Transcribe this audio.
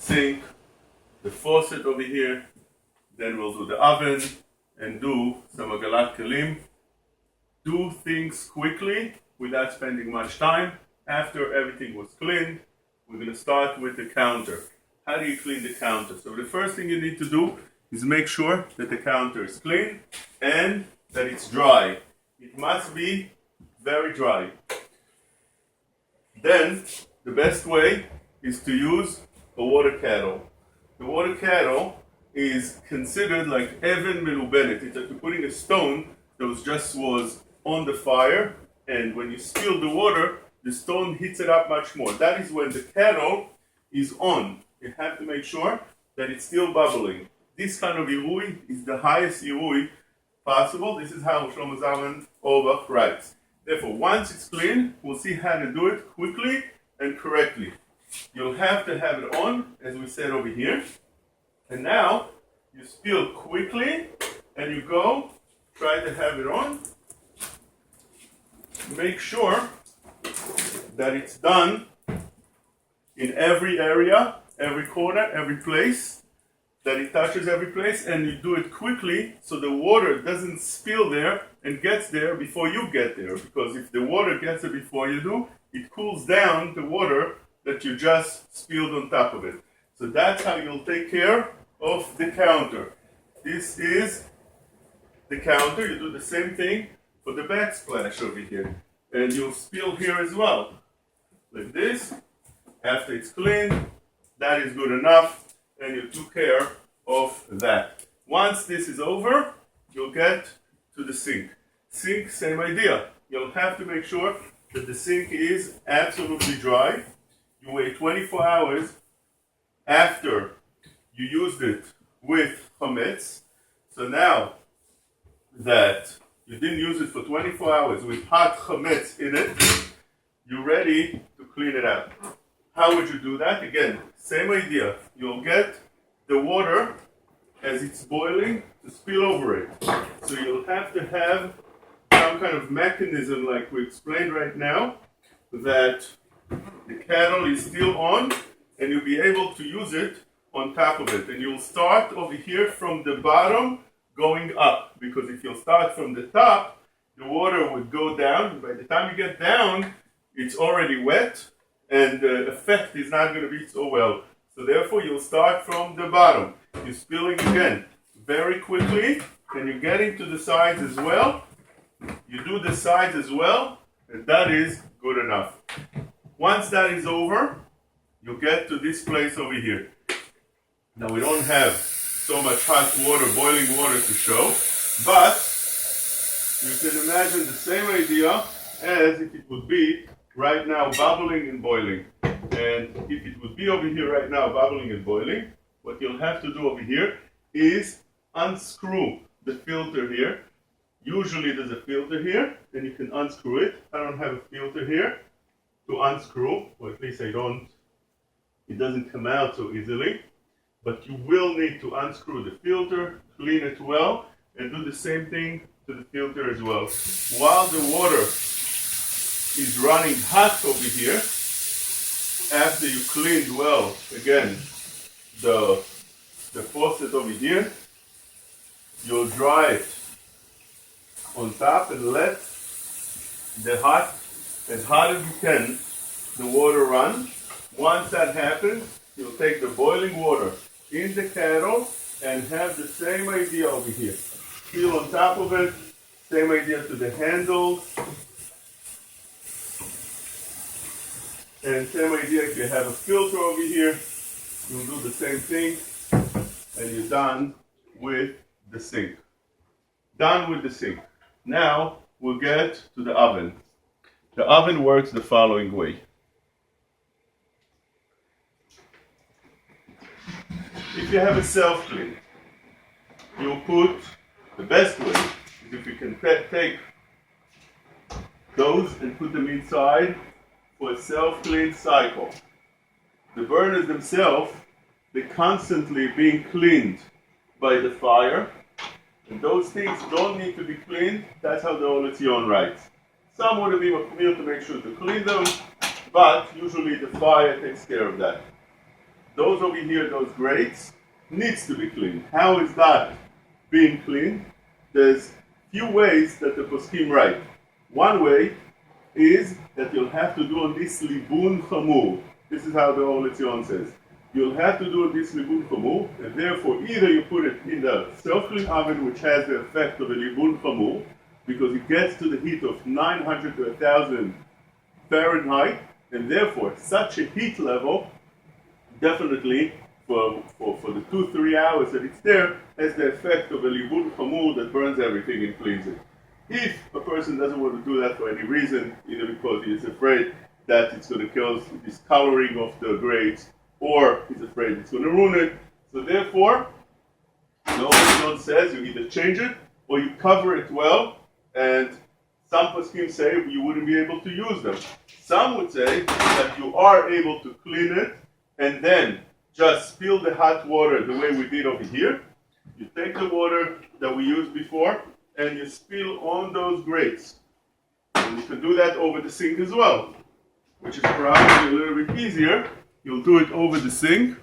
sink, the faucet over here. Then we'll do the oven and do some agalat kelim. Do things quickly without spending much time. After everything was cleaned, we're going to start with the counter. How do you clean the counter? So the first thing you need to do is make sure that the counter is clean and that it's dry. It must be very dry. Then the best way is to use a water kettle. The water kettle is considered like even melubenet. It's like you're putting a stone that was on the fire, and when you spill the water, the stone heats it up much more. That is when the kettle is on. You have to make sure that it's still bubbling. This kind of irui is the highest irui possible. This is how Shlomo Zalman Auerbach writes. Therefore, once it's clean, we'll see how to do it quickly and correctly. You'll have to have it on, as we said over here. And now, you spill quickly, and you go, try to have it on. Make sure that it's done in every area, every corner, every place, that it touches every place, and you do it quickly so the water doesn't spill there and gets there before you get there. Because if the water gets there before you do, it cools down the water that you just spilled on top of it. So that's how you'll take care of the counter. This is the counter. You do the same thing for the backsplash over here. And you'll spill here as well. Like this. After it's clean, that is good enough, and you took care of that. Once this is over, you'll get to the sink. Sink, same idea. You'll have to make sure that the sink is absolutely dry. You wait 24 hours after you used it with chametz. So now that you didn't use it for 24 hours with hot chametz in it, you're ready to clean it out. How would you do that? Again, same idea. You'll get the water as it's boiling to spill over it. So you'll have to have some kind of mechanism like we explained right now, that the kettle is still on and you'll be able to use it on top of it. And you'll start over here from the bottom going up, because if you'll start from the top, the water would go down. By the time you get down, it's already wet, and the effect is not going to be so well. So therefore, you'll start from the bottom. You're spilling again very quickly, and you're getting to the sides as well. You do the sides as well, and that is good enough. Once that is over, you'll get to this place over here. Now, we don't have so much hot water, boiling water to show, but you can imagine the same idea as if it would be right now bubbling and boiling. And if it would be over here right now bubbling and boiling, what you'll have to do over here is unscrew the filter here. Usually there's a filter here, and you can unscrew it. I don't have a filter here to unscrew, or at least it doesn't come out so easily. But you will need to unscrew the filter, clean it well, and do the same thing to the filter as well. While the water is running hot over here, after you cleaned well, again, the faucet over here, you'll dry it on top and let as hot as you can, the water run. Once that happens, you'll take the boiling water in the kettle and have the same idea over here. Spill on top of it, same idea to the handles. And same idea if you have a filter over here, you'll do the same thing, and you're done with the sink. Done with the sink. Now we'll get to the oven. The oven works the following way. If you have a self-clean, you'll put, the best way is if you can take those and put them inside for a self-clean cycle. The burners themselves, they're constantly being cleaned by the fire, and those things don't need to be cleaned. That's how the Oletzion writes. Some would be clear to make sure to clean them, but usually the fire takes care of that. those over here, those grates, needs to be cleaned. How is that being cleaned? There's few ways that the poskim write. One way is that you'll have to do on this libun chamur. This is how the Or Letzion says. You'll have to do this libun chamur, and therefore either you put it in the self-clean oven, which has the effect of a libun chamur, because it gets to the heat of 900 to 1000 Fahrenheit, and therefore such a heat level definitely for the 2-3 hours that it's there has the effect of a libun chamur that burns everything and cleans it. If a person doesn't want to do that for any reason, either because he is afraid that it's going to kill this coloring of the grates, or he's afraid it's going to ruin it, so therefore, the Lord says you either change it or you cover it well, and some poskim say you wouldn't be able to use them. Some would say that you are able to clean it and then just spill the hot water the way we did over here. You take the water that we used before and you spill on those grates. And you can do that over the sink as well, which is probably a little bit easier. You'll do it over the sink